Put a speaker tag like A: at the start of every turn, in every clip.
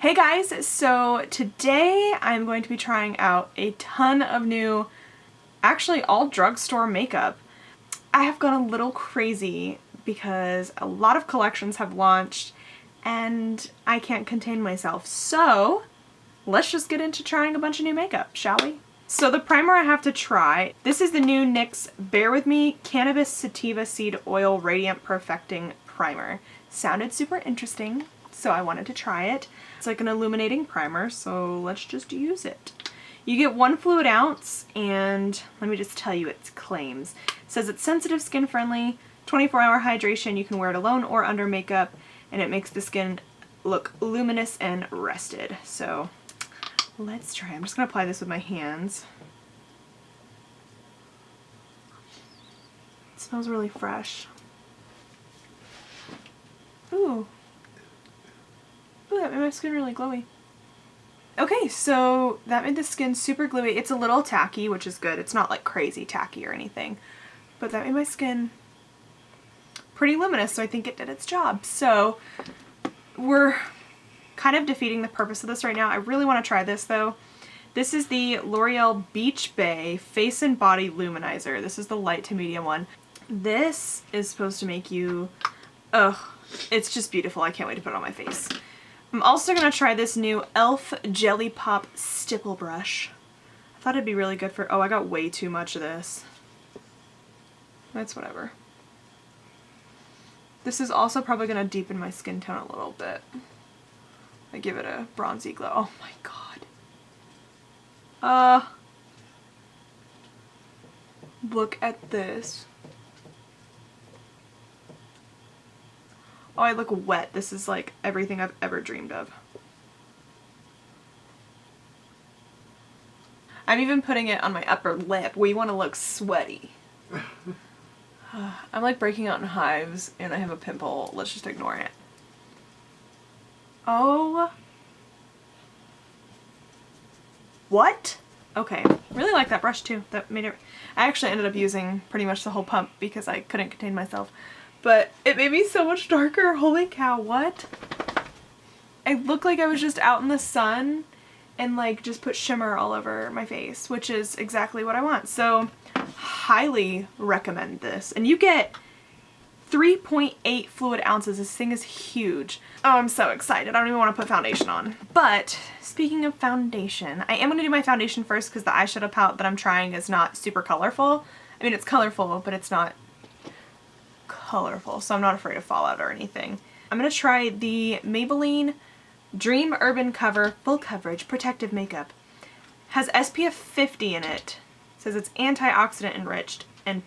A: Hey guys, so today I'm going to be trying out a ton of new, actually all drugstore makeup. I have gone a little crazy because a lot of collections have launched and I can't contain myself. So let's just get into trying a bunch of new makeup, shall we? So the primer I have to try, this is the new NYX Bear With Me Cannabis Sativa Seed Oil Radiant Perfecting Primer. Sounded super interesting, so I wanted to try it. It's like an illuminating primer, so let's just use it. You get 1 fluid ounce, and let me just tell you its claims. It says it's sensitive, skin friendly, 24-hour hydration, you can wear it alone or under makeup, and it makes the skin look luminous and rested. So let's try. I'm just gonna apply this with my hands. It smells really fresh. Ooh. Ooh, that made my skin really glowy. Okay, so that made the skin super gluey. It's a little tacky, which is good. It's not like crazy tacky or anything. But that made my skin pretty luminous, so I think it did its job. So we're kind of defeating the purpose of this right now. I really want to try this though. This is the L'Oreal Beach Bay Face and Body Luminizer. This is the light to medium one. This is supposed to make you, it's just beautiful. I can't wait to put it on my face. I'm also going to try this new e.l.f. Jelly Pop Stipple Brush. I thought it'd be really good for, I got way too much of this. That's whatever. This is also probably going to deepen my skin tone a little bit. I give it a bronzy glow. Oh my god. Look at this. Oh, I look wet. This is like everything I've ever dreamed of. I'm even putting it on my upper lip. We want to look sweaty. I'm like breaking out in hives and I have a pimple. Let's just ignore it. Oh. What? Okay. Really like that brush too. That made it. I actually ended up using pretty much the whole pump because I couldn't contain myself. But it made me so much darker. Holy cow, what? I looked like I was just out in the sun and like just put shimmer all over my face, which is exactly what I want. So highly recommend this. And you get 3.8 fluid ounces. This thing is huge. Oh, I'm so excited. I don't even want to put foundation on. But speaking of foundation, I am going to do my foundation first because the eyeshadow palette that I'm trying is not super colorful. I mean, it's colorful, but it's not colorful, so I'm not afraid of fallout or anything. I'm going to try the Maybelline Dream Urban Cover Full Coverage Protective Makeup. Has SPF 50 in it. It says it's antioxidant enriched and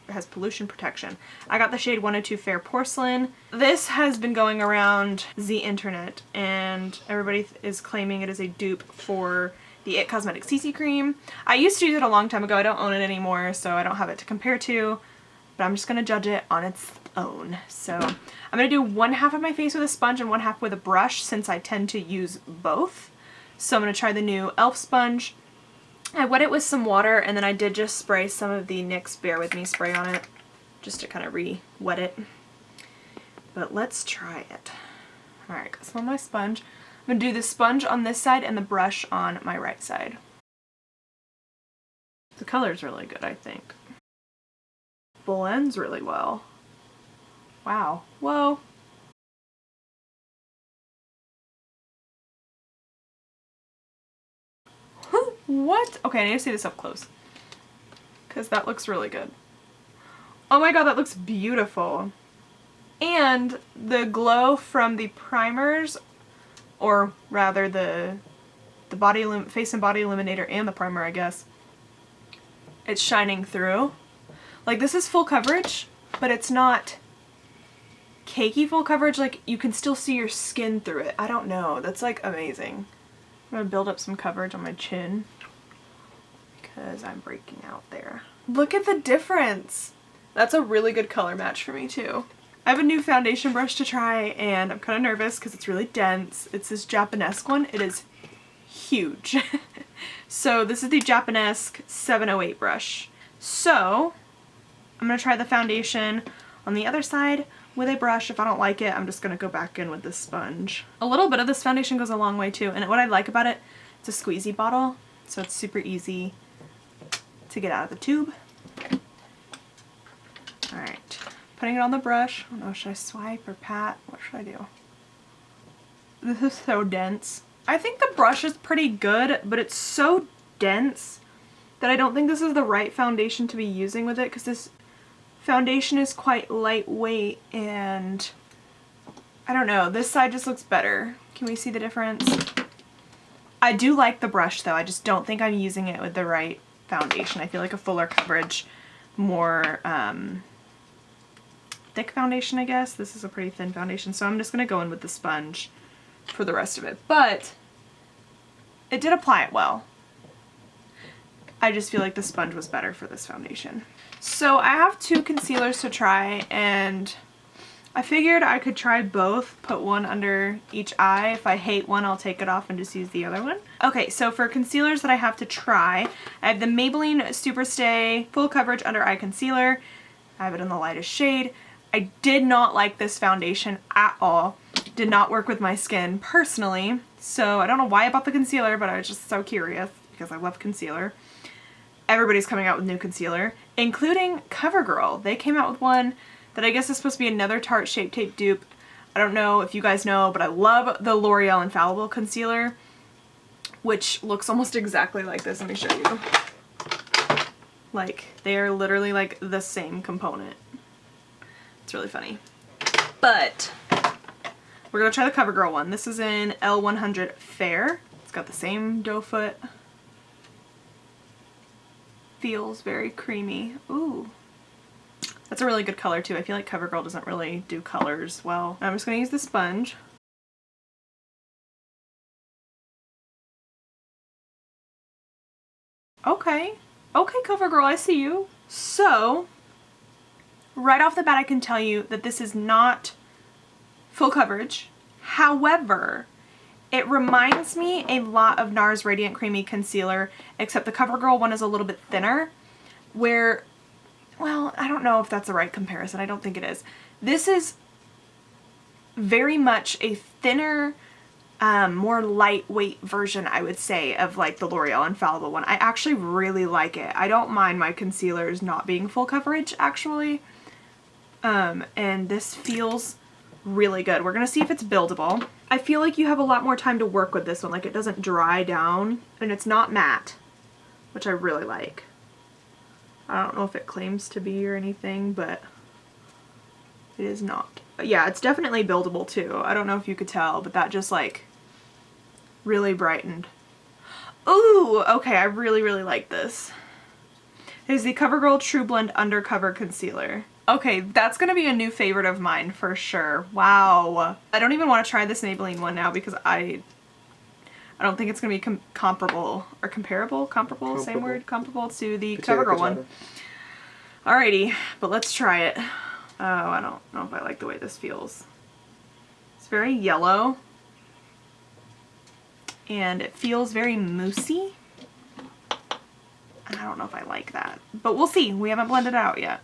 A: has pollution protection. I got the shade 102 Fair Porcelain. This has been going around the internet and everybody is claiming it is a dupe for the IT Cosmetics CC Cream. I used to use it a long time ago. I don't own it anymore, so I don't have it to compare to. But I'm just going to judge it on its own. So I'm going to do 1/2 of my face with a sponge and 1/2 with a brush since I tend to use both. So I'm going to try the new e.l.f. sponge. I wet it with some water and then I did just spray some of the NYX Bear With Me spray on it just to kind of re-wet it. But let's try it. Alright, got some on my sponge. I'm going to do the sponge on this side and the brush on my right side. The color's really good, I think. Blends really well. Wow. Whoa. What? Okay, I need to see this up close. Because that looks really good. Oh my god, that looks beautiful. And the glow from the primers, or rather the face and body illuminator and the primer, I guess, it's shining through. Like, this is full coverage, but it's not cakey full coverage. Like, you can still see your skin through it. I don't know. That's, like, amazing. I'm going to build up some coverage on my chin because I'm breaking out there. Look at the difference. That's a really good color match for me, too. I have a new foundation brush to try, and I'm kind of nervous because it's really dense. It's this Japanesque one. It is huge. So, this is the Japanesque 708 brush. So I'm going to try the foundation on the other side with a brush. If I don't like it, I'm just going to go back in with this sponge. A little bit of this foundation goes a long way too, and what I like about it, it's a squeezy bottle, so it's super easy to get out of the tube. Alright, putting it on the brush. I don't know, should I swipe or pat? What should I do? This is so dense. I think the brush is pretty good, but it's so dense that I don't think this is the right foundation to be using with it, because this foundation is quite lightweight and I don't know, this side just looks better. Can we see the difference? I do like the brush though, I just don't think I'm using it with the right foundation. I feel like a fuller coverage, more thick foundation, I guess. This is a pretty thin foundation, so I'm just going to go in with the sponge for the rest of it. But it did apply it well. I just feel like the sponge was better for this foundation. So I have two concealers to try, and I figured I could try both, put one under each eye. If I hate one, I'll take it off and just use the other one. Okay, so for concealers that I have to try, I have the Maybelline Superstay Full Coverage Under Eye Concealer. I have it in the lightest shade. I did not like this foundation at all. Did not work with my skin personally, so I don't know why I bought the concealer, but I was just so curious because I love concealer. Everybody's coming out with new concealer, including Covergirl. They came out with one that I guess is supposed to be another Tarte Shape Tape dupe. I don't know if you guys know, but I love the L'Oreal Infallible concealer, which looks almost exactly like this. Let me show you. Like, they are literally like the same component. It's really funny. But we're gonna try the Covergirl one. This is in L100 Fair. It's got the same doe foot. Feels very creamy. Ooh. That's a really good color too. I feel like Covergirl doesn't really do colors well. I'm just gonna use the sponge. Okay. Okay, Covergirl, I see you. So, right off the bat I can tell you that this is not full coverage. However, it reminds me a lot of NARS Radiant Creamy Concealer, except the Covergirl one is a little bit thinner, where, well, I don't know if that's the right comparison. I don't think it is. This is very much a thinner, more lightweight version, I would say, of like the L'Oreal Infallible one. I actually really like it. I don't mind my concealers not being full coverage, actually. And this feels really good. We're gonna see if it's buildable. I feel like you have a lot more time to work with this one. Like, it doesn't dry down, and it's not matte, which I really like. I don't know if it claims to be or anything, but it is not. But yeah, it's definitely buildable too. I don't know if you could tell, but that just like really brightened. Ooh, okay, I really, really like this. It is the CoverGirl TruBlend Undercover Concealer. Okay, that's gonna be a new favorite of mine for sure. Wow. I don't even want to try this Maybelline one now because I don't think it's gonna be comparable or comparable, same word, comparable to the CoverGirl one. Alrighty, but let's try it. Oh, I don't know if I like the way this feels. It's very yellow and it feels very moussey. I don't know if I like that, but we'll see. We haven't blended it out yet.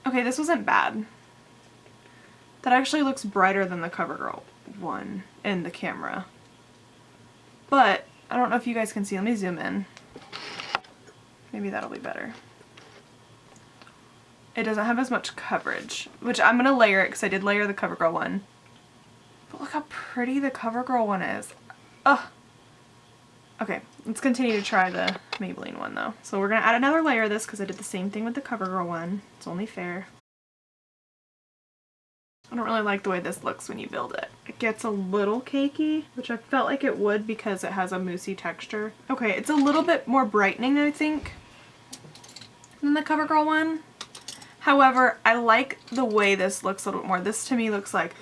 A: Okay, this wasn't bad. That actually looks brighter than the CoverGirl one in the camera. But I don't know if you guys can see. Let me zoom in. Maybe that'll be better. It doesn't have as much coverage, which I'm going to layer it because I did layer the CoverGirl one. But look how pretty the CoverGirl one is. Ugh. Okay, let's continue to try the Maybelline one though. So we're going to add another layer of this because I did the same thing with the CoverGirl one. It's only fair. I don't really like the way this looks when you build it. It gets a little cakey, which I felt like it would because it has a moussey texture. Okay, it's a little bit more brightening, I think, than the CoverGirl one. However, I like the way this looks a little bit more. This to me looks like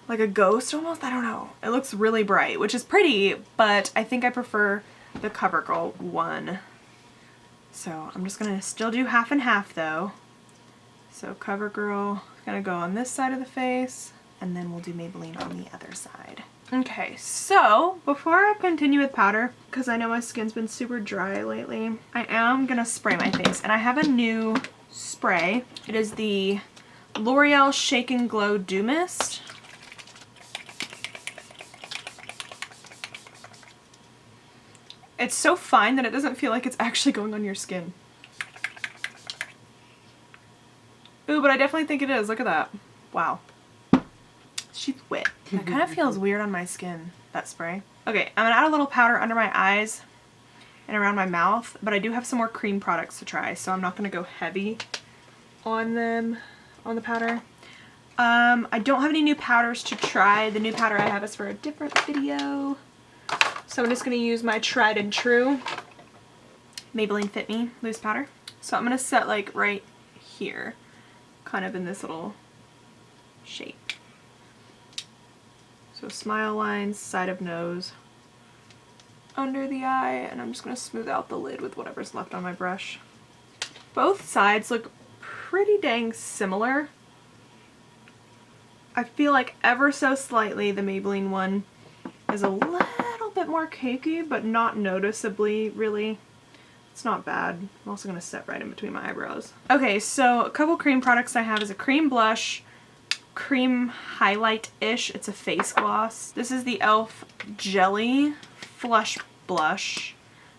A: a ghost almost. I don't know. It looks really bright, which is pretty, but I think I prefer the CoverGirl one. So I'm just gonna still do half and half though. So CoverGirl is gonna go on this side of the face, and then we'll do Maybelline on the other side. Okay, so before I continue with powder, because I know my skin's been super dry lately, I am gonna spray my face, and I have a new spray. It is the L'Oreal Shake and Glow Dew Mist. It's so fine that it doesn't feel like it's actually going on your skin. Ooh, but I definitely think it is. Look at that. Wow. She's wet. That kind of feels weird on my skin, that spray. Okay, I'm gonna add a little powder under my eyes and around my mouth, but I do have some more cream products to try, so I'm not gonna go heavy on them, on the powder. I don't have any new powders to try. The new powder I have is for a different video. So I'm just gonna use my tried and true Maybelline Fit Me loose powder. So I'm gonna set like right here, kind of in this little shape. So smile lines, side of nose, under the eye, and I'm just going to smooth out the lid with whatever's left on my brush. Both sides look pretty dang similar. I feel like ever so slightly the Maybelline one is a little bit more cakey, but not noticeably, really. It's not bad. I'm also going to set right in between my eyebrows. Okay, so a couple cream products I have is a cream blush, cream highlight-ish. It's a face gloss. This is the e.l.f. Jelly Flush Blush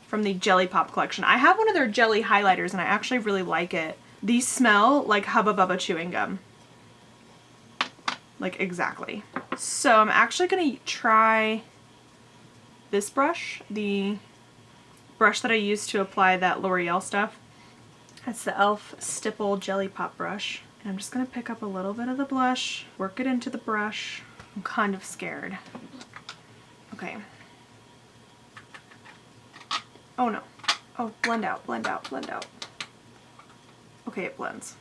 A: from the Jelly Pop collection. I have one of their jelly highlighters and I actually really like it. These smell like Hubba Bubba chewing gum. Like exactly. So I'm actually going to try this brush, the brush that I used to apply that L'Oreal stuff. That's the e.l.f. Stipple Jelly Pop brush. And I'm just going to pick up a little bit of the blush, work it into the brush. I'm kind of scared. Okay. Oh no. Oh, blend out, blend out, blend out. Okay, it blends.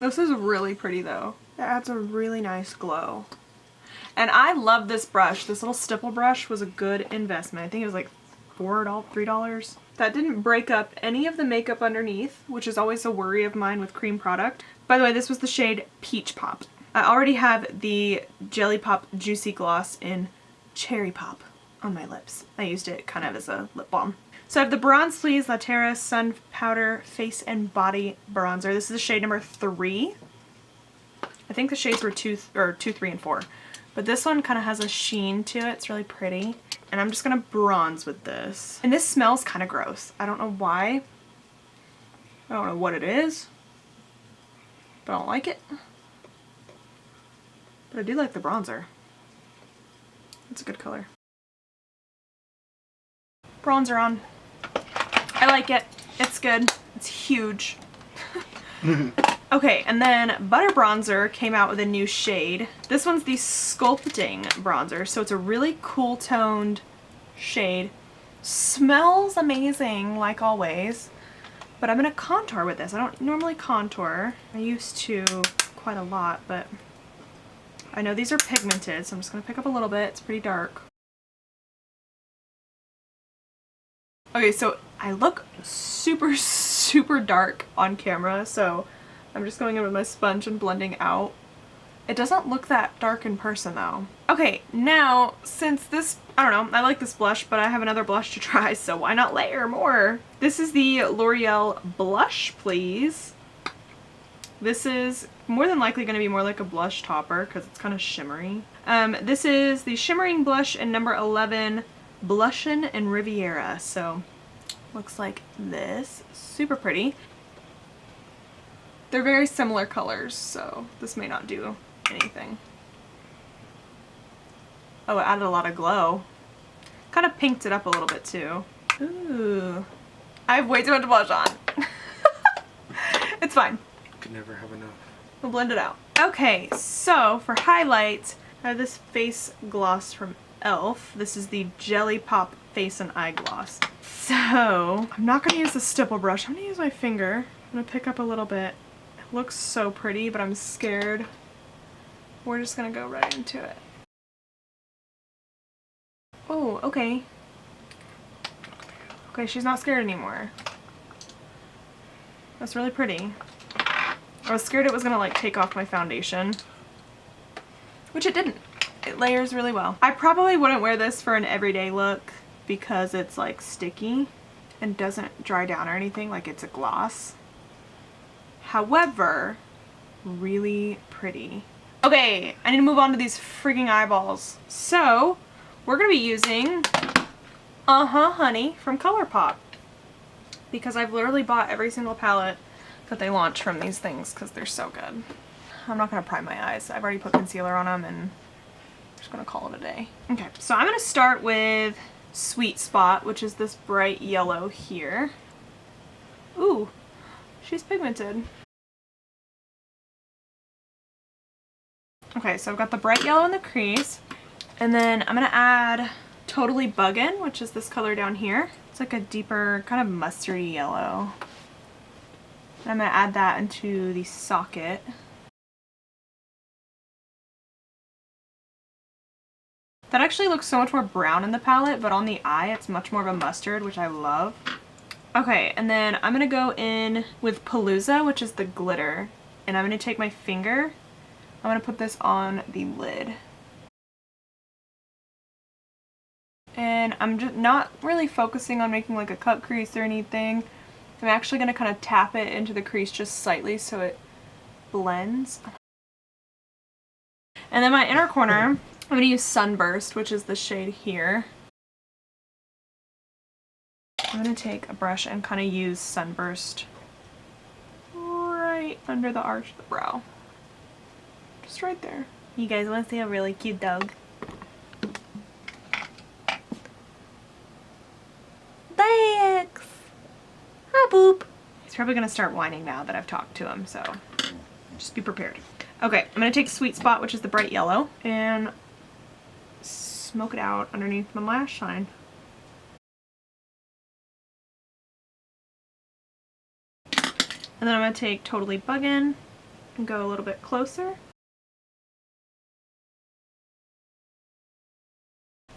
A: This is really pretty though. It adds a really nice glow. And I love this brush. This little stipple brush was a good investment. I think it was like $3. That didn't break up any of the makeup underneath, which is always a worry of mine with cream product. By the way, this was the shade Peach Pop. I already have the Jelly Pop Juicy Gloss in Cherry Pop on my lips. I used it kind of as a lip balm. So I have the Bronze Please La Terra Sun Powder Face and Body Bronzer. This is the shade number 3. I think the shades were 2, 3, and 4. But this one kind of has a sheen to it. It's really pretty. And I'm just going to bronze with this. And this smells kind of gross. I don't know why. I don't know what it is. But I don't like it. But I do like the bronzer. It's a good color. Bronzer on. I like it. It's good. It's huge. Okay, and then Butter Bronzer came out with a new shade. This one's the Sculpting Bronzer, so it's a really cool toned shade. Smells amazing, like always. But I'm going to contour with this. I don't normally contour. I used to quite a lot, but I know these are pigmented, so I'm just going to pick up a little bit. It's pretty dark. Okay, so I look super, super dark on camera, so I'm just going in with my sponge and blending out. It doesn't look that dark in person though. Okay, now since this, I don't know, I like this blush, but I have another blush to try, so why not layer more? This is the L'Oreal Blush Please. This is more than likely going to be more like a blush topper because it's kind of shimmery. This is the Shimmering Blush in number 11, Blushin' and Riviera. So looks like this. Super pretty. They're very similar colors, so this may not do anything. Oh, it added a lot of glow. Kind of pinked it up a little bit too. Ooh. I have way too much blush on. It's fine.
B: Could never have enough.
A: We'll blend it out. Okay, so for highlight, I have this face gloss from e.l.f. This is the Jelly Pop Face and Eye Gloss. So, I'm not going to use the stipple brush. I'm going to use my finger. I'm going to pick up a little bit. It looks so pretty, but I'm scared. We're just going to go right into it. Oh, okay. Okay, she's not scared anymore. That's really pretty. I was scared it was gonna like take off my foundation, which it didn't. It layers really well. I probably wouldn't wear this for an everyday look because it's like sticky, and doesn't dry down or anything, like it's a gloss. However, really pretty. Okay, I need to move on to these freaking eyeballs. So, we're gonna be using Honey from Colourpop, because I've literally bought every single palette that they launch from these things because they're so good. I'm not gonna prime my eyes. I've already put concealer on them and I'm just gonna call it a day. Okay, so I'm gonna start with Sweet Spot, which is this bright yellow here. Ooh, she's pigmented. Okay, so I've got the bright yellow in the crease, and then I'm gonna add Totally Buggin', which is this color down here. It's like a deeper, kind of mustardy yellow. And I'm gonna add that into the socket. That actually looks so much more brown in the palette, but on the eye it's much more of a mustard, which I love. Okay, and then I'm gonna go in with Palooza, which is the glitter. And I'm gonna take my finger, I'm gonna put this on the lid. And I'm just not really focusing on making like a cut crease or anything. I'm actually gonna kind of tap it into the crease just slightly so it blends. And then my inner corner, I'm going to use Sunburst, which is the shade here. I'm going to take a brush and kind of use Sunburst right under the arch of the brow. Just right there. You guys want to see a really cute dog? Thanks! Hi, Boop! He's probably going to start whining now that I've talked to him, so just be prepared. Okay, I'm going to take Sweet Spot, which is the bright yellow, and smoke it out underneath my lash line. And then I'm going to take Totally Buggin' and go a little bit closer.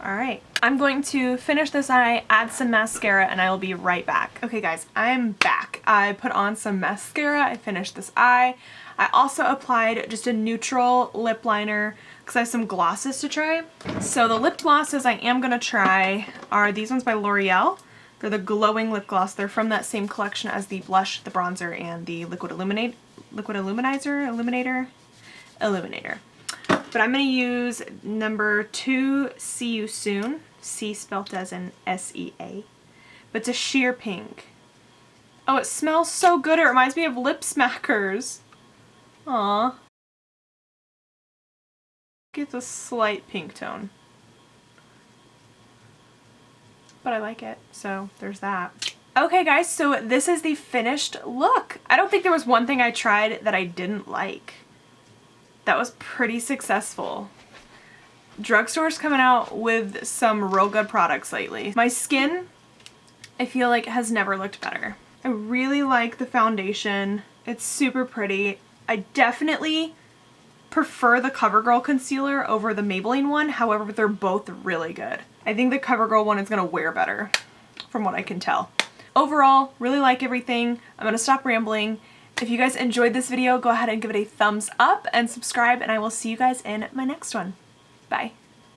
A: Alright, I'm going to finish this eye, add some mascara, and I will be right back. Okay guys, I'm back. I put on some mascara, I finished this eye. I also applied just a neutral lip liner because I have some glosses to try. So the lip glosses I am going to try are these ones by L'Oreal. They're the glowing lip gloss. They're from that same collection as the blush, the bronzer, and the liquid illuminator. But I'm going to use number 2, See You Soon. C spelt as in S-E-A. But it's a sheer pink. Oh, it smells so good. It reminds me of Lip Smackers. Aww. It's a slight pink tone. But I like it, so there's that. Okay guys, so this is the finished look. I don't think there was one thing I tried that I didn't like. That was pretty successful. Drugstore's coming out with some real good products lately. My skin, I feel like, has never looked better. I really like the foundation. It's super pretty. I definitely prefer the Covergirl concealer over the Maybelline one. However, they're both really good. I think the Covergirl one is gonna wear better from what I can tell. Overall, really like everything. I'm gonna stop rambling. If you guys enjoyed this video, go ahead and give it a thumbs up and subscribe, and I will see you guys in my next one. Bye.